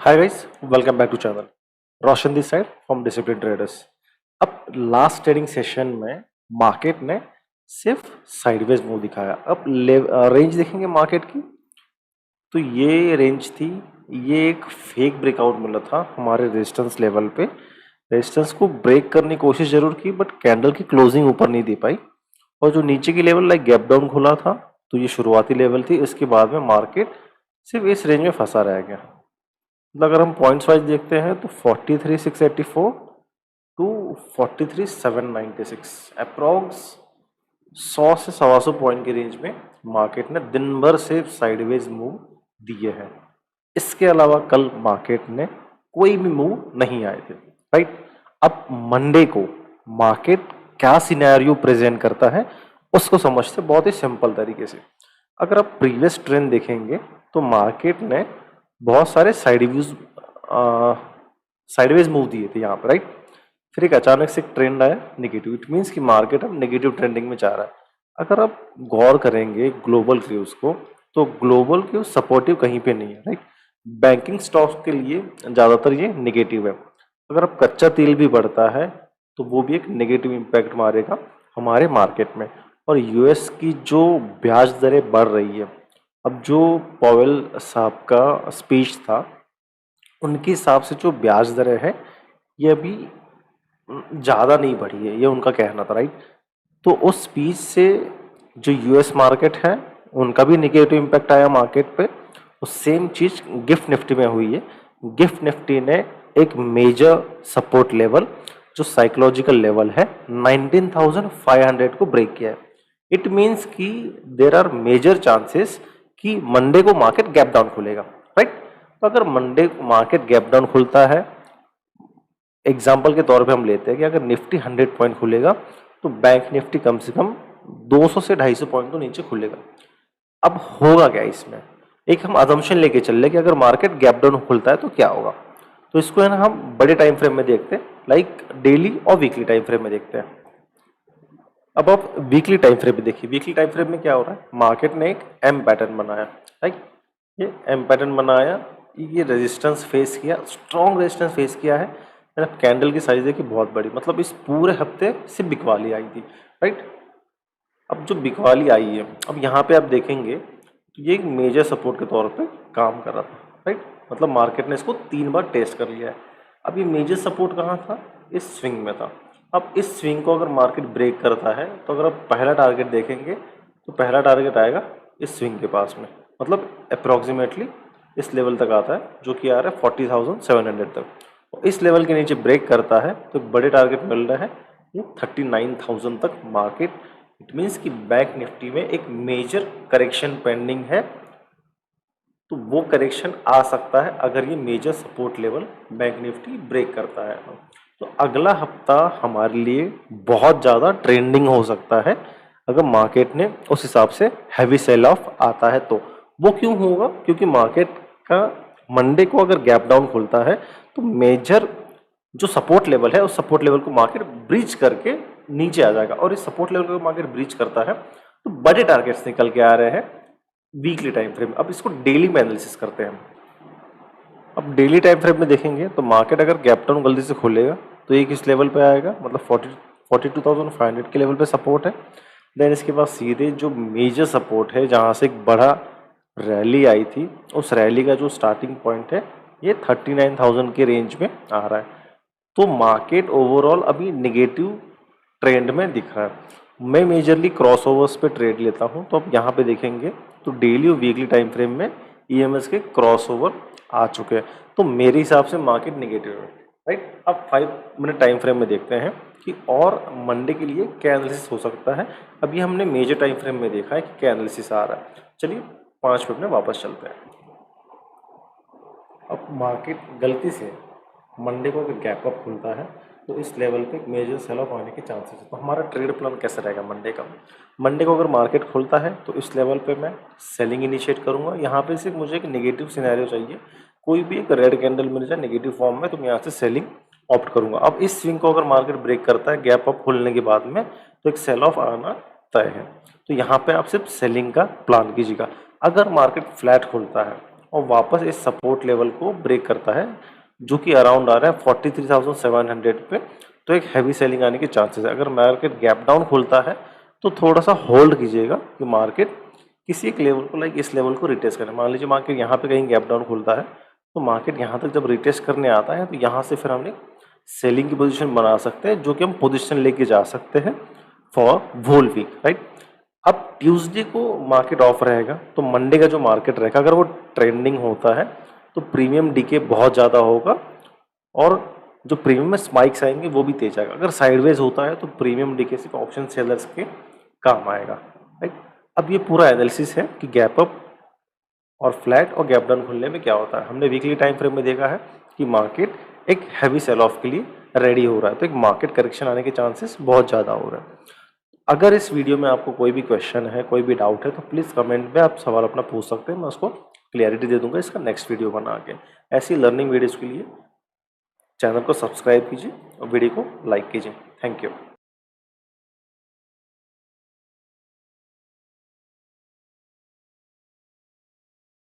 Hi guys, welcome back to channel. Roshan this side from discipline traders. अब last trading session में market ने सिर्फ sideways move दिखाया। अब रेंज देखेंगे मार्केट की, तो ये रेंज थी। ये एक फेक ब्रेकआउट मिला था हमारे रेजिस्टेंस लेवल पे। रेजिस्टेंस को ब्रेक करने की कोशिश जरूर की, बट कैंडल की क्लोजिंग ऊपर नहीं दे पाई। और जो नीचे की लेवल लाइक गैप डाउन खुला था, तो ये शुरुआती लेवल थी। इसके बाद में मार्केट सिर्फ इस रेंज में फंसा रह गया। मतलब अगर हम पॉइंट्स वाइज देखते हैं तो 43,684 टू 43,796 अप्रोक्स 100 से 125 पॉइंट की रेंज में मार्केट ने दिन भर से साइडवेज मूव दिए हैं। इसके अलावा कल मार्केट ने कोई भी मूव नहीं आए थे, राइट। अब मंडे को मार्केट क्या सिनेरियो प्रेजेंट करता है उसको समझते बहुत ही सिंपल तरीके से। अगर आप प्रीवियस ट्रेंड देखेंगे तो मार्केट ने बहुत सारे साइडवेज मूव दिए थे यहाँ पर, राइट। फिर एक अचानक से एक ट्रेंड आया नेगेटिव। इट मीन्स कि मार्केट अब नेगेटिव ट्रेंडिंग में जा रहा है। अगर आप गौर करेंगे ग्लोबल क्यूज को, तो ग्लोबल क्यूज सपोर्टिव कहीं पे नहीं है, राइट। बैंकिंग स्टॉक्स के लिए ज्यादातर ये नेगेटिव है। अगर अब कच्चा तेल भी बढ़ता है तो वो भी एक नेगेटिव इम्पैक्ट मारेगा हमारे मार्केट में। और यूएस की जो ब्याज दरें बढ़ रही है, अब जो पॉवेल साहब का स्पीच था उनके हिसाब से जो ब्याज दरें है ये अभी ज़्यादा नहीं बढ़ी है, ये उनका कहना था, राइट। तो उस स्पीच से जो यूएस मार्केट है उनका भी निगेटिव इम्पैक्ट आया मार्केट पे। और सेम चीज़ गिफ्ट निफ्टी में हुई है। गिफ्ट निफ्टी ने एक मेजर सपोर्ट लेवल जो साइकोलॉजिकल लेवल है 19,500 को ब्रेक किया है। इट मीन्स कि देर आर मेजर चांसेस कि मंडे को मार्केट गैप डाउन खुलेगा, राइट। तो अगर मंडे को मार्केट गैप डाउन खुलता है, एग्जाम्पल के तौर पे हम लेते हैं कि अगर निफ्टी 100 पॉइंट खुलेगा तो बैंक निफ्टी कम से कम 200 से 250 पॉइंट तो नीचे खुलेगा। अब होगा क्या इसमें, एक हम अजम्पशन लेके चल रहे कि अगर मार्केट गैप डाउन खुलता है तो क्या होगा। तो इसको है ना हम बड़े टाइम फ्रेम में देखते हैं, लाइक डेली और वीकली टाइम फ्रेम में देखते हैं। अब आप वीकली टाइम फ्रेम में देखिए, वीकली टाइम फ्रेम में क्या हो रहा है। मार्केट ने एक एम पैटर्न बनाया, राइट। ये एम पैटर्न बनाया, ये रेजिस्टेंस फेस किया, स्ट्रॉन्ग रेजिस्टेंस फेस किया है। कैंडल की साइज देखिए बहुत बड़ी, मतलब इस पूरे हफ्ते सिर्फ बिकवाली आई थी, राइट। अब जो बिकवाली आई है, अब यहाँ पे आप देखेंगे तो ये एक मेजर सपोर्ट के तौर पे काम कर रहा था, राइट। मतलब मार्केट ने इसको 3 बार टेस्ट कर लिया है। अब ये मेजर सपोर्ट कहाँ था, इस स्विंग में था। अब इस स्विंग को अगर मार्केट ब्रेक करता है तो अगर आप पहला टारगेट देखेंगे तो पहला टारगेट आएगा इस स्विंग के पास में, मतलब अप्रोक्सीमेटली इस लेवल तक आता है जो कि आ रहा है 40,700 तक। और इस लेवल के नीचे ब्रेक करता है तो बड़े टारगेट मिल रहा है ये 39,000 तक मार्केट। इट मीन्स कि बैंक निफ्टी में एक मेजर करेक्शन पेंडिंग है। तो वो करेक्शन आ सकता है अगर ये major support level bank Nifty break करता है। तो अगला हफ्ता हमारे लिए बहुत ज़्यादा ट्रेंडिंग हो सकता है अगर मार्केट ने उस हिसाब से हैवी सेल ऑफ आता है तो। वो क्यों होगा, क्योंकि मार्केट का मंडे को अगर गैप डाउन खुलता है तो मेजर जो सपोर्ट लेवल है उस सपोर्ट लेवल को मार्केट ब्रीच करके नीचे आ जाएगा। और इस सपोर्ट लेवल को मार्केट ब्रीच करता है तो बड़े टारगेट्स निकल के आ रहे हैं वीकली टाइम फ्रेम। अब इसको डेली में एनालिसिस करते हैं। अब डेली टाइम फ्रेम में देखेंगे तो मार्केट अगर गैप डाउन गलती से खुलेगा तो ये किस लेवल पे आएगा, मतलब 42,500 के लेवल पे सपोर्ट है। देन इसके बाद सीधे जो मेजर सपोर्ट है जहाँ से एक बड़ा रैली आई थी, उस रैली का जो स्टार्टिंग पॉइंट है ये 39,000 के रेंज में आ रहा है। तो मार्केट ओवरऑल अभी नेगेटिव ट्रेंड में दिख रहा है। मैं मेजरली क्रॉसओवर्स पे ट्रेड लेता हूं, तो अब यहाँ पे देखेंगे तो डेली और वीकली टाइम फ्रेम में ईएमएस के क्रॉसओवर आ चुके हैं। तो मेरे हिसाब से मार्केट नेगेटिव है, राइट। अब 5 मिनट टाइम फ्रेम में देखते हैं कि और मंडे के लिए क्या एनालिसिस हो सकता है। अभी हमने मेजर टाइम फ्रेम में देखा है कि क्या एनालिसिस आ रहा है। चलिए 5 मिनट में वापस चलते हैं। अब मार्केट गलती से मंडे को अगर गैप अप खुलता है तो इस लेवल पे मेजर सेल ऑफ आने के चांसेस है। तो हमारा ट्रेड प्लान कैसे रहेगा मंडे का। मंडे को अगर मार्केट खुलता है तो इस लेवल पे मैं सेलिंग इनिशिएट करूंगा। यहाँ पे सिर्फ मुझे एक नेगेटिव सिनेरियो चाहिए, कोई भी एक रेड कैंडल मिल जाए नेगेटिव फॉर्म में, तो मैं यहाँ से सेलिंग ऑप्ट करूंगा। अब इस स्विंग को अगर मार्केट ब्रेक करता है गैप अप खुलने के बाद में तो एक सेल ऑफ आना तय है। तो यहाँ पे आप सिर्फ सेलिंग का प्लान कीजिएगा। अगर मार्केट फ्लैट खुलता है और वापस इस सपोर्ट लेवल को ब्रेक करता है, जो कि अराउंड आ रहा है 43,700 पे, तो एक हैवी सेलिंग आने के चांसेस है। अगर मार्केट गैप डाउन खुलता है तो थोड़ा सा होल्ड कीजिएगा कि मार्केट किसी एक लेवल को लाइक इस लेवल को रिटेस्ट करें। मान लीजिए मार्केट यहाँ पे कहीं गैप डाउन खुलता है तो मार्केट यहाँ तक जब रिटेस्ट करने आता है तो यहाँ से फिर हम एक सेलिंग की पोजीशन बना सकते हैं, जो कि हम पोजीशन लेके जा सकते हैं फॉर होल वीक, राइट। अब ट्यूसडे को मार्केट ऑफ रहेगा तो मंडे का जो मार्केट रहेगा अगर वो ट्रेंडिंग होता है तो प्रीमियम डीके बहुत ज़्यादा होगा और जो प्रीमियम में स्पाइक्स आएंगे वो भी तेज आएगा। अगर साइडवेज होता है तो प्रीमियम डीके सिर्फ ऑप्शन सेलर्स के काम आएगा, राइट। अब ये पूरा एनालिसिस है कि गैप अप और फ्लैट और गैप डाउन खुलने में क्या होता है। हमने वीकली टाइम फ्रेम में देखा है कि मार्केट एक हैवी सेल ऑफ के लिए रेडी हो रहा है, तो एक मार्केट करेक्शन आने के चांसेस बहुत ज़्यादा हो रहे हैं। अगर इस वीडियो में आपको कोई भी क्वेश्चन है, कोई भी डाउट है, तो प्लीज़ कमेंट में आप सवाल अपना पूछ सकते हैं, मैं उसको क्लियरिटी दे दूंगा इसका नेक्स्ट वीडियो बना के। ऐसी लर्निंग वीडियोज़ के लिए चैनल को सब्सक्राइब कीजिए और वीडियो को लाइक कीजिए। Thank you.